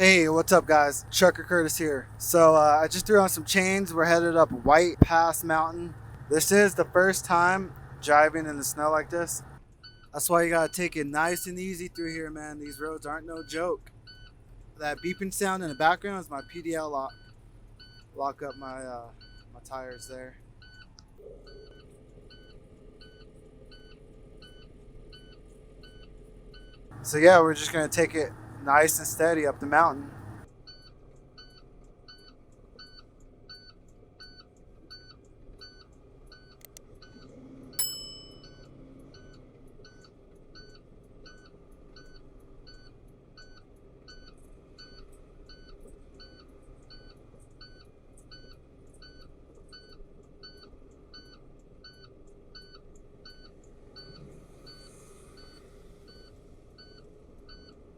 Hey, what's up guys? Trucker Curtis here. So I just threw on some chains. We're headed up White Pass Mountain. This is the first time driving in the snow like this. That's why you gotta take it nice and easy through here, man. These roads aren't no joke. That beeping sound in the background is my PDL lock. Lock up my tires there. So yeah, we're just gonna take it nice and steady up the mountain.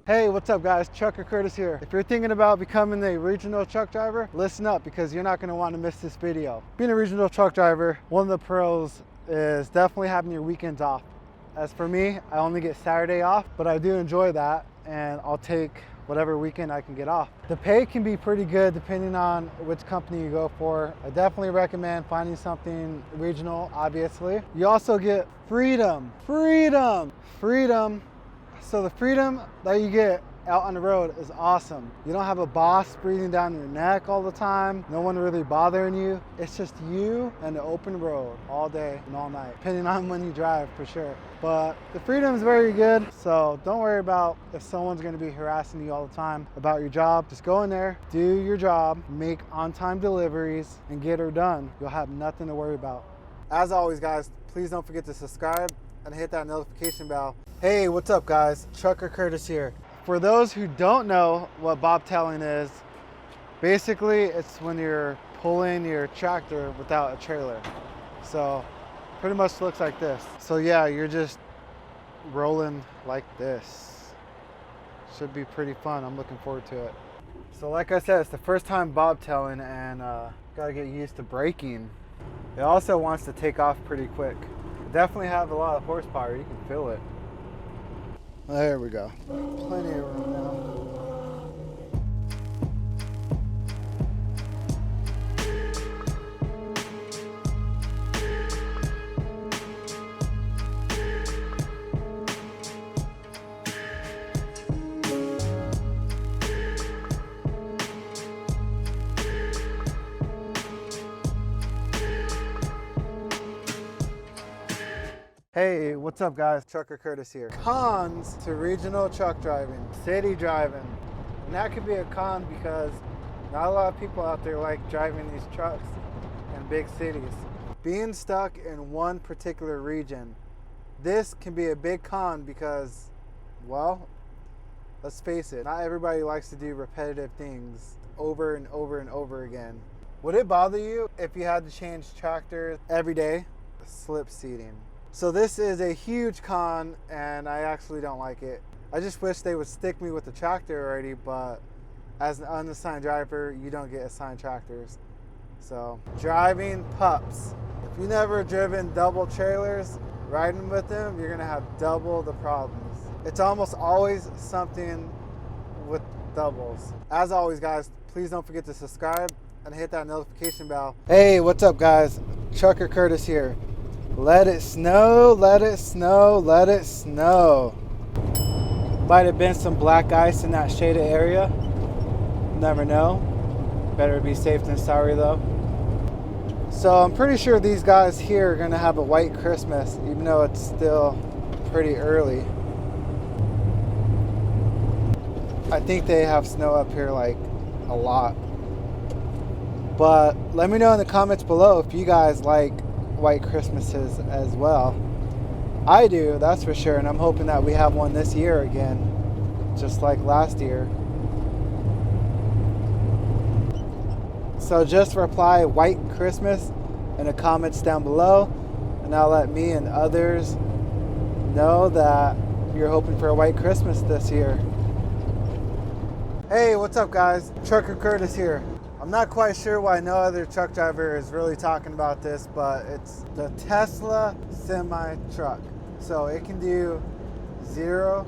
Hey, what's up guys? Trucker Curtis here. If you're thinking about becoming a regional truck driver, listen up because you're not going to want to miss this video. Being a regional truck driver, one of the pros is definitely having your weekends off. As for me, I only get Saturday off, but I do enjoy that and I'll take whatever weekend I can get off. The pay can be pretty good depending on which company you go for. I definitely recommend finding something regional, obviously. You also get freedom. So the freedom that you get out on the road is awesome. You don't have a boss breathing down your neck all the time. No one really bothering you. It's just you and the open road all day and all night, depending on when you drive for sure. But the freedom is very good. So don't worry about if someone's gonna be harassing you all the time about your job. Just go in there, do your job, make on-time deliveries and get her done. You'll have nothing to worry about. As always guys, please don't forget to subscribe and hit that notification bell. Hey, what's up guys? Trucker Curtis here. For those who don't know what bobtailing is, basically it's when you're pulling your tractor without a trailer. So pretty much looks like this. So yeah, you're just rolling like this. Should be pretty fun. I'm looking forward to it. So like I said, it's the first time bobtailing and gotta get used to braking. It also wants to take off pretty quick. Definitely have a lot of horsepower, you can feel it. There we go. Plenty of room now. Hey, what's up guys? Trucker Curtis here. Cons to regional truck driving, city driving. And that could be a con because not a lot of people out there like driving these trucks in big cities. Being stuck in one particular region, this can be a big con because, well, let's face it, not everybody likes to do repetitive things over and over and over again. Would it bother you if you had to change tractors every day? Slip seating. So this is a huge con and I actually don't like it. I just wish they would stick me with the tractor already, but as an unassigned driver, you don't get assigned tractors. So driving pups. If you've never driven double trailers, riding with them, you're gonna have double the problems. It's almost always something with doubles. As always guys, please don't forget to subscribe and hit that notification bell. Hey, what's up guys? Trucker Curtis here. Let it snow, let it snow, let it snow. Might have been some black ice in that shaded area. Never know. Better be safe than sorry though. So I'm pretty sure these guys here are gonna have a white Christmas, even though it's still pretty early. I think they have snow up here like a lot. But let me know in the comments below if you guys like white Christmases as well. I do, that's for sure, and I'm hoping that we have one this year again, just like last year. So just reply white Christmas in the comments down below, and that'll let me and others know that you're hoping for a white Christmas this year. Hey, what's up guys? Trucker Curtis here. I'm not quite sure why no other truck driver is really talking about this, but it's the Tesla semi truck. So it can do 0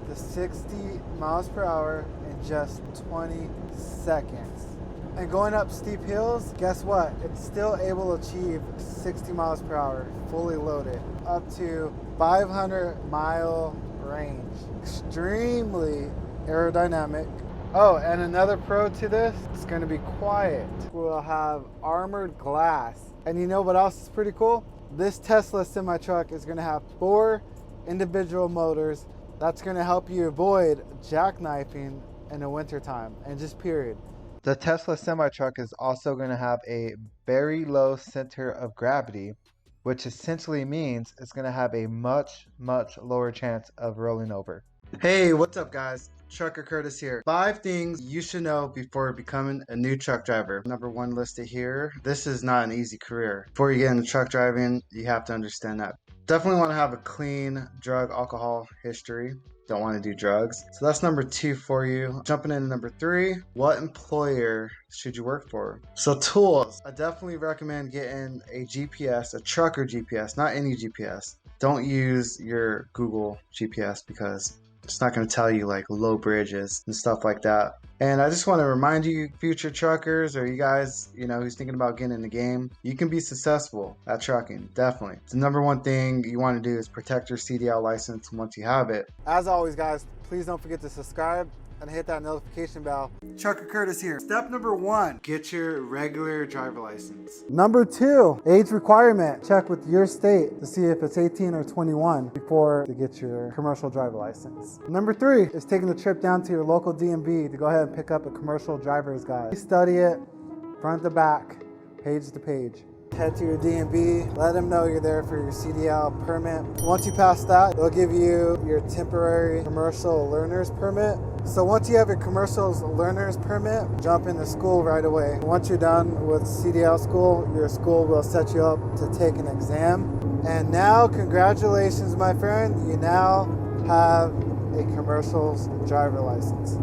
to 60 miles per hour in just 20 seconds. And going up steep hills, guess what? It's still able to achieve 60 miles per hour, fully loaded, up to 500-mile range. Extremely aerodynamic. Oh, and another pro to this, it's gonna be quiet. We'll have armored glass. And you know what else is pretty cool? This Tesla semi-truck is gonna have 4 individual motors. That's gonna help you avoid jackknifing in the wintertime, and just period. The Tesla semi-truck is also going to have a very low center of gravity, which essentially means it's going to have a much, much lower chance of rolling over. Hey, what's up guys? Trucker Curtis here. 5 things you should know before becoming a new truck driver. Number 1 listed here. This is not an easy career. Before you get into truck driving, you have to understand that. Definitely want to have a clean drug alcohol history. Don't want to do drugs. So that's number 2 for you. Jumping into number 3, what employer should you work for? So tools, I definitely recommend getting a GPS, a trucker GPS, not any GPS. Don't use your Google GPS because it's not going to tell you like low bridges and stuff like that. And I just want to remind you, future truckers or you guys, who's thinking about getting in the game, you can be successful at trucking, definitely. The number 1 thing you want to do is protect your CDL license once you have it. As always, guys, please don't forget to subscribe and hit that notification bell. Trucker Curtis here. Step number 1, get your regular driver license. Number 2, age requirement. Check with your state to see if it's 18 or 21 before you get your commercial driver license. Number 3 is taking a trip down to your local DMV to go ahead and pick up a commercial driver's guide. Study it front to back, page to page. Head to your DMV, let them know you're there for your CDL permit. Once you pass that, they'll give you your temporary commercial learner's permit. So once you have your commercial learner's permit, jump into school right away. Once you're done with CDL school, your school will set you up to take an exam. And now, congratulations, my friend, you now have a commercial driver license.